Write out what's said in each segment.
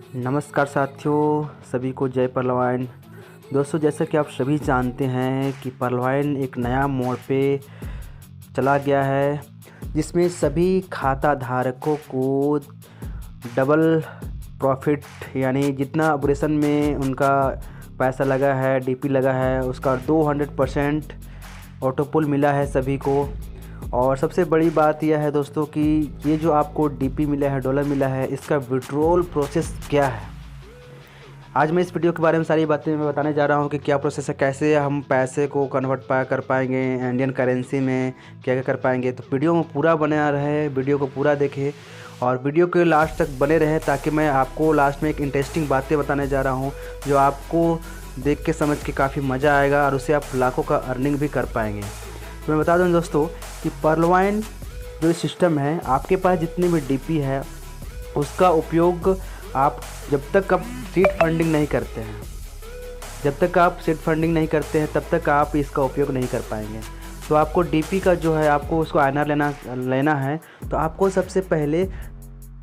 नमस्कार साथियों, सभी को जय परलवाइन। दोस्तों, जैसा कि आप सभी जानते हैं कि परलवाइन एक नया मोड़ पे चला गया है, जिसमें सभी खाता धारकों को डबल प्रॉफिट, यानी जितना ऑपरेशन में उनका पैसा लगा है, डीपी लगा है, उसका 200% ऑटोपुल मिला है सभी को। और सबसे बड़ी बात यह है दोस्तों कि ये जो आपको डीपी मिला है, डॉलर मिला है, इसका विड्रॉल प्रोसेस क्या है। आज मैं इस वीडियो के बारे में सारी बातें मैं बताने जा रहा हूँ कि क्या प्रोसेस है, कैसे हम पैसे को कन्वर्ट कर पाएंगे इंडियन करेंसी में, क्या क्या कर पाएंगे। तो वीडियो में पूरा बना रहे, वीडियो को पूरा देखें और वीडियो के लास्ट तक बने रहे, ताकि मैं आपको लास्ट में एक इंटरेस्टिंग बातें बताने जा रहा हूँ जो आपको देख के समझ के काफ़ी मज़ा आएगा और उससे आप लाखों का अर्निंग भी कर पाएंगे। तो मैं बता दूं दोस्तों कि परलवाइन जो सिस्टम है, आपके पास जितनी भी डीपी है उसका उपयोग आप जब तक आप सीड फंडिंग नहीं करते हैं, तब तक आप इसका उपयोग नहीं कर पाएंगे। तो आपको डीपी का जो है, आपको उसको आईएनआर लेना है, तो आपको सबसे पहले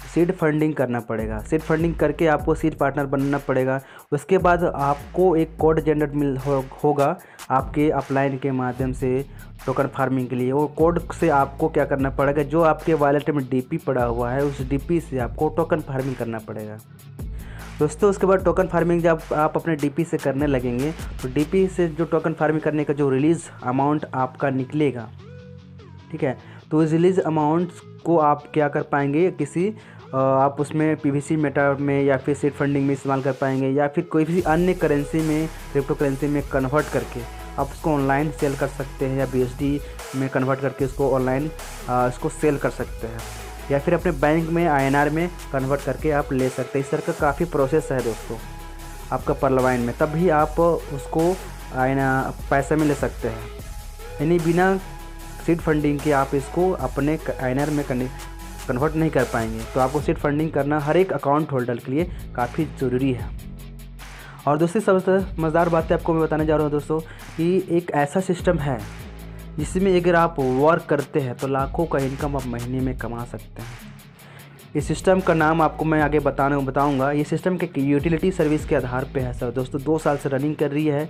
सीड फंडिंग करना पड़ेगा। सीड फंडिंग करके आपको सीड पार्टनर बनना पड़ेगा। उसके बाद आपको एक कोड जनरेट होगा आपके अपलाइन के माध्यम से टोकन फार्मिंग के लिए। वो कोड से आपको क्या करना पड़ेगा, जो आपके वॉलेट में डीपी पड़ा हुआ है उस डीपी से आपको टोकन फार्मिंग करना पड़ेगा दोस्तों। उसके बाद टोकन फार्मिंग जब आप अपने डीपी से करने लगेंगे, तो डीपी से जो टोकन फार्मिंग करने का जो रिलीज़ अमाउंट आपका निकलेगा, ठीक है, तो उस रिलीज़ अमाउंट को आप क्या कर पाएंगे, आप उसमें पीवीसी मेटा में या फिर सीड फंडिंग में इस्तेमाल कर पाएंगे, या फिर कोई भी अन्य करेंसी में, क्रिप्टो करेंसी में कन्वर्ट करके आप उसको ऑनलाइन सेल कर सकते हैं, या बीएसडी में कन्वर्ट करके उसको ऑनलाइन उसको सेल कर सकते हैं, या फिर अपने बैंक में आईएनआर में कन्वर्ट करके आप ले सकते हैं। इस तरह का काफ़ी प्रोसेस है दोस्तों आपका परलवाइन में, तभी आप उसको पैसे में ले सकते हैं। यानी बिना सीड फंडिंग के आप इसको अपने आईएनआर में कन्वर्ट नहीं कर पाएंगे। तो आपको सीड फंडिंग करना हर एक अकाउंट होल्डर के लिए काफ़ी ज़रूरी है। और दूसरी सबसे मज़ेदार बातें आपको मैं बताने जा रहा हूँ दोस्तों कि एक ऐसा सिस्टम है जिसमें अगर आप वर्क करते हैं तो लाखों का इनकम आप महीने में कमा सकते हैं। इस सिस्टम का नाम आपको मैं आगे बताऊंगा। ये सिस्टम के यूटिलिटी सर्विस के आधार पे है सर दोस्तों, 2 साल से रनिंग कर रही है।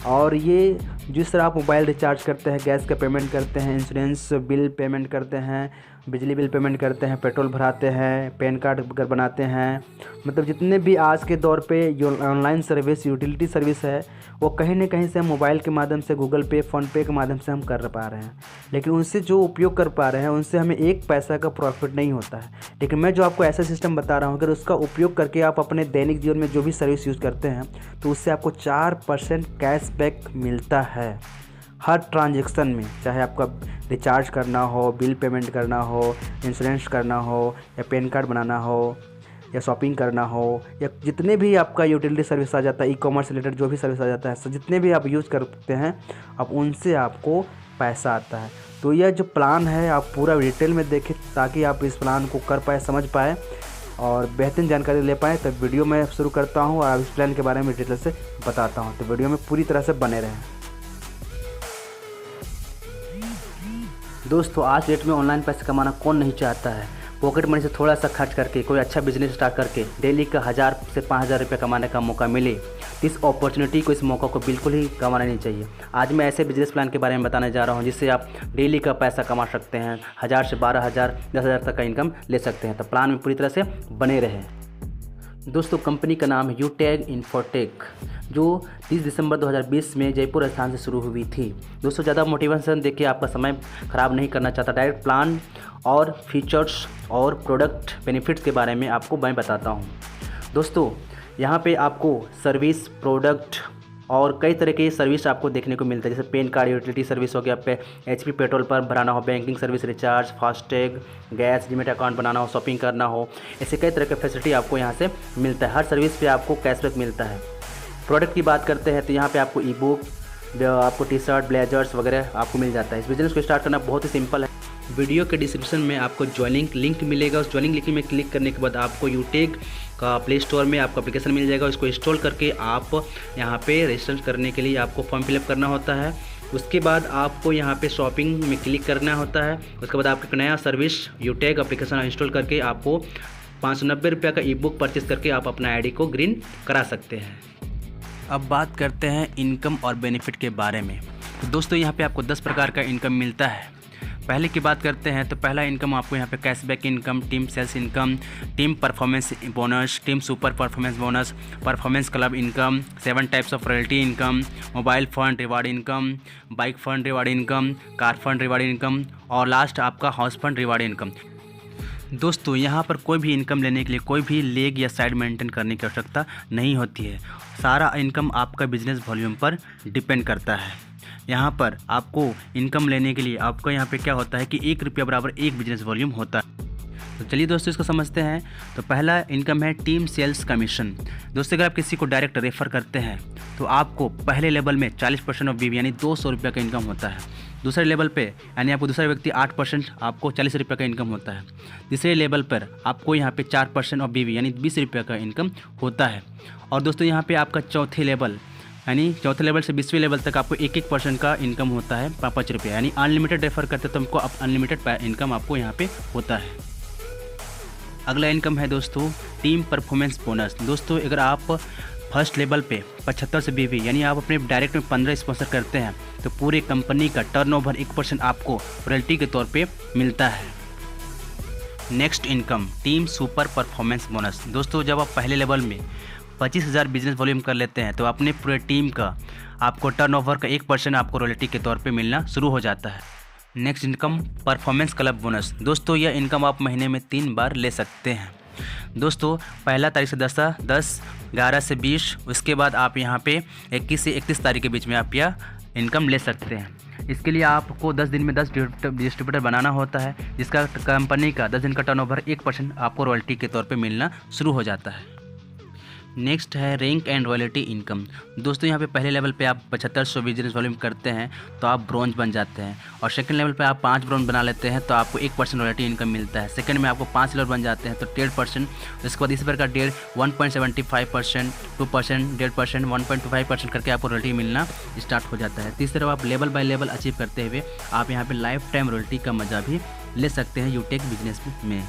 और ये जिस तरह आप मोबाइल रिचार्ज करते हैं, गैस का पेमेंट करते हैं, इंश्योरेंस बिल पेमेंट करते हैं, बिजली बिल पेमेंट करते हैं, पेट्रोल भराते हैं, पैन कार्ड अगर बनाते हैं, मतलब जितने भी आज के दौर पे जो ऑनलाइन सर्विस, यूटिलिटी सर्विस है, वो कहीं ना कहीं से हम मोबाइल के माध्यम से, गूगल पे, फ़ोनपे के माध्यम से हम कर पा रहे हैं। लेकिन उनसे जो उपयोग कर पा रहे हैं उनसे हमें एक पैसा का प्रॉफिट नहीं होता है। लेकिन मैं जो आपको ऐसा सिस्टम बता रहा हूँ, अगर उसका उपयोग करके आप अपने दैनिक जीवन में जो भी सर्विस यूज़ करते हैं, तो उससे आपको 4% कैशबैक मिलता है हर ट्रांजैक्शन में। चाहे आपका रिचार्ज करना हो, बिल पेमेंट करना हो, इंश्योरेंस करना हो, या पैन कार्ड बनाना हो, या शॉपिंग करना हो, या जितने भी आपका यूटिलिटी सर्विस आ जाता है, ई कॉमर्स रिलेटेड जो भी सर्विस आ जाता है, जितने भी आप यूज़ करते हैं, अब उनसे आपको पैसा आता है। तो यह जो प्लान है आप पूरा डिटेल में देखें, ताकि आप इस प्लान को कर पाए, समझ पाए और बेहतरीन जानकारी ले पाएँ। तो वीडियो मैं शुरू करता हूँ और इस प्लान के बारे में डिटेल से बताता हूँ, तो वीडियो में पूरी तरह से बने रहें दोस्तों। आज डेट में ऑनलाइन पैसे कमाना कौन नहीं चाहता है। पॉकेट मनी से थोड़ा सा खर्च करके कोई अच्छा बिजनेस स्टार्ट करके डेली का 1000 से 5000 रुपये कमाने का मौका मिले, इस अपॉर्चुनिटी को, इस मौका को बिल्कुल ही गंवाना नहीं चाहिए। आज मैं ऐसे बिजनेस प्लान के बारे में बताने जा रहा हूं जिससे आप डेली का पैसा कमा सकते हैं, 1000 से 12000, 10000 तक का इनकम ले सकते हैं। तो प्लान में पूरी तरह से बने रहें दोस्तों। कंपनी का नाम है यूटैग इन्फोटेक, जो 30 दिसंबर 2020 में जयपुर राजस्थान से शुरू हुई थी दोस्तों। ज़्यादा मोटिवेशन देख के आपका समय ख़राब नहीं करना चाहता। डायरेक्ट प्लान और फीचर्स और प्रोडक्ट बेनिफिट्स के बारे में आपको मैं बताता हूँ दोस्तों। यहाँ पे आपको सर्विस, प्रोडक्ट और कई तरह के सर्विस आपको देखने को मिलता है, जैसे पैन कार्ड यूटिलिटी सर्विस हो गया, पे एचपी पेट्रोल पर भराना हो, banking service, recharge, FASTag, gas, demat account बनाना हो, शॉपिंग करना हो, ऐसे कई तरह के फैसिलिटी आपको यहाँ से मिलता है। हर सर्विस पे आपको कैशबैक मिलता है। प्रोडक्ट की बात करते हैं तो यहाँ पे आपको ई बुक, आपको टी शर्ट, ब्लेजर्स वगैरह आपको मिल जाता है। इस बिज़नेस को स्टार्ट करना बहुत ही सिंपल है। वीडियो के डिस्क्रिप्शन में आपको ज्वाइनिंग लिंक मिलेगा। उस ज्वाइनिंग लिंक में क्लिक करने के बाद आपको यूटैग का प्ले स्टोर में आपको एप्लीकेशन मिल जाएगा। उसको इंस्टॉल करके आप यहाँ पे रजिस्टर करने के लिए आपको फॉर्म फिलअप करना होता है। उसके बाद आपको यहाँ पे शॉपिंग में क्लिक करना होता है। उसके बाद आपको एक नया सर्विस यूटैग एप्लीकेशन इंस्टॉल करके आपको ₹590 का ई बुक परचेस करके आप अपना आईडी को ग्रीन करा सकते हैं। अब बात करते हैं इनकम और बेनिफिट के बारे में। तो दोस्तों यहाँ पे आपको 10 प्रकार का इनकम मिलता है। पहले की बात करते हैं तो पहला इनकम आपको यहाँ पे cashback income, team sales income, team performance bonus, team super performance bonus, performance club income, 7 types of royalty income, mobile fund reward income, bike fund reward income, car fund reward income और last आपका house fund reward income. दोस्तों यहाँ पर कोई भी income लेने के लिए कोई भी लेग या साइड मेंटेन करने की आवश्यकता नहीं होती है। सारा इनकम आपका बिजनेस वॉल्यूम पर डिपेंड करता है। यहाँ पर आपको इनकम लेने के लिए आपको यहाँ पे क्या होता है कि ₹1 बराबर 1 बिजनेस वॉल्यूम होता है। तो चलिए दोस्तों इसको समझते हैं। तो पहला इनकम है टीम सेल्स कमीशन। दोस्तों अगर आप किसी को डायरेक्ट रेफ़र करते हैं तो आपको पहले लेवल में 40% ऑफ बीवी यानी ₹200 का इनकम होता है। दूसरे लेवल पे यानी आपको दूसरा व्यक्ति 8% आपको ₹40 का इनकम होता है। तीसरे लेवल पर आपको यहाँ पे 4% ऑफ बीवी यानी ₹20 का इनकम होता है। और दोस्तों यहाँ पे आपका चौथे लेवल से 20वें लेवल तक आपको 1% का इनकम होता है ₹5 यानी अनलिमिटेड रेफ़र करते तो हमको अनलिमिटेड इनकम आपको यहाँ पे होता है। अगला इनकम है दोस्तों टीम परफॉर्मेंस बोनस। दोस्तों अगर आप फर्स्ट लेवल पे 75 से बीवी यानी आप अपने डायरेक्ट में 15 स्पॉन्सर करते हैं तो पूरे कंपनी का टर्नओवर 1% आपको रॉयल्टी के तौर पे मिलता है। Next income team super performance bonus. दोस्तों जब आप पहले लेवल में 25,000 बिजनेस वॉल्यूम कर लेते हैं तो अपने पूरे टीम का आपको टर्नओवर का 1% आपको रॉयल्टी के तौर पे मिलना शुरू हो जाता है। Next income performance club bonus. दोस्तों यह इनकम आप महीने में 3 बार ले सकते हैं। दोस्तों पहला तारीख से 10, 11 से 20, उसके बाद आप यहाँ पे 21 से 31 तारीख के बीच में आप यह इनकम ले सकते हैं। इसके लिए आपको 10 दिन में 10 डिस्ट्रीब्यूटर बनाना होता है जिसका कंपनी का 10 दिन का टर्नओवर 1% आपको रॉयल्टी के तौर पे मिलना शुरू हो जाता है। नेक्स्ट है रैंक एंड रॉयल्टी इनकम। दोस्तों यहाँ पे पहले लेवल पे आप 7500 बिजनेस वॉल्यूम करते हैं तो आप ब्रॉन्ज बन जाते हैं और सेकंड लेवल पे आप 5 ब्रॉन्ज बना लेते हैं तो आपको 1% रॉयल्टी इनकम मिलता है। सेकंड में आपको 5 लेवल बन जाते हैं तो 1.5%, उसके बाद इसी प्रकार 1.75%, 2%, 1.5%, 1.25% करके आपको रॉयल्टी मिलना स्टार्ट हो जाता है। तीसरी तरफ आप लेवल बाय लेवल अचीव करते हुए आप यहाँ पर लाइफ टाइम रॉयल्टी का मज़ा भी ले सकते हैं यूटेक बिजनेस में।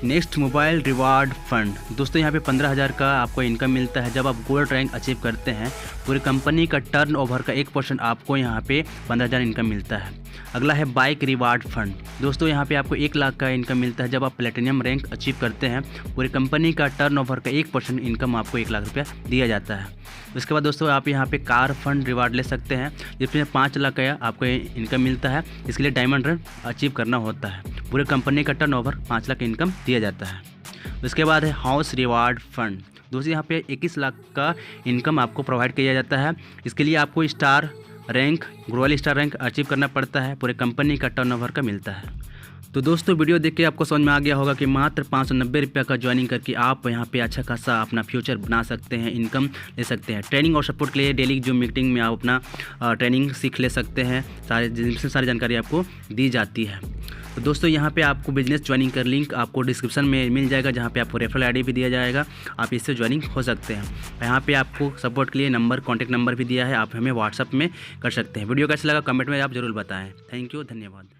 Next mobile reward fund. दोस्तों यहाँ पे 15,000 का आपको इनकम मिलता है जब आप गोल्ड रैंक अचीव करते हैं। पूरी कंपनी का टर्नओवर का 1% आपको यहाँ पे 15,000 इनकम मिलता है। अगला है बाइक रिवार्ड फंड। दोस्तों यहाँ पे आपको 1 लाख का इनकम मिलता है जब आप प्लेटिनियम रैंक अचीव करते हैं। पूरी कंपनी का टर्नओवर का 1% इनकम आपको 1 लाख रुपया दिया जाता है। उसके बाद दोस्तों आप यहाँ पे कार फंड रिवार्ड ले सकते हैं जिसमें 5 लाख का आपको इनकम मिलता है। इसके लिए डायमंड रैंक अचीव करना होता है। पूरे कंपनी का टर्नओवर 5 लाख इनकम दिया जाता है। उसके बाद है हाउस रिवार्ड फंड। दोस्तों यहाँ पे 21 लाख का इनकम आपको प्रोवाइड किया जाता है। इसके लिए आपको star rank, global star rank achieve करना पड़ता है। पूरे कंपनी का टर्नओवर का मिलता है। तो दोस्तों वीडियो देख के आपको समझ में आ गया होगा कि मात्र ₹590 का ज्वाइनिंग करके आप यहाँ पे अच्छा खासा अपना फ्यूचर बना सकते हैं, इनकम ले सकते हैं। ट्रेनिंग और सपोर्ट के लिए डेली जूम मीटिंग में आप अपना ट्रेनिंग सीख ले सकते हैं। सारी जानकारी आपको दी जाती है। तो दोस्तों यहाँ पे आपको बिजनेस ज्वाइनिंग का लिंक आपको डिस्क्रिप्शन में मिल जाएगा जहाँ पे आपको रेफरल आईडी भी दिया जाएगा। आप इससे ज्वाइनिंग हो सकते हैं। यहाँ पे आपको सपोर्ट के लिए कॉन्टैक्ट नंबर भी दिया है, आप हमें व्हाट्सअप में कर सकते हैं। वीडियो कैसा लगा कमेंट में आप ज़रूर बताएं। थैंक यू, धन्यवाद।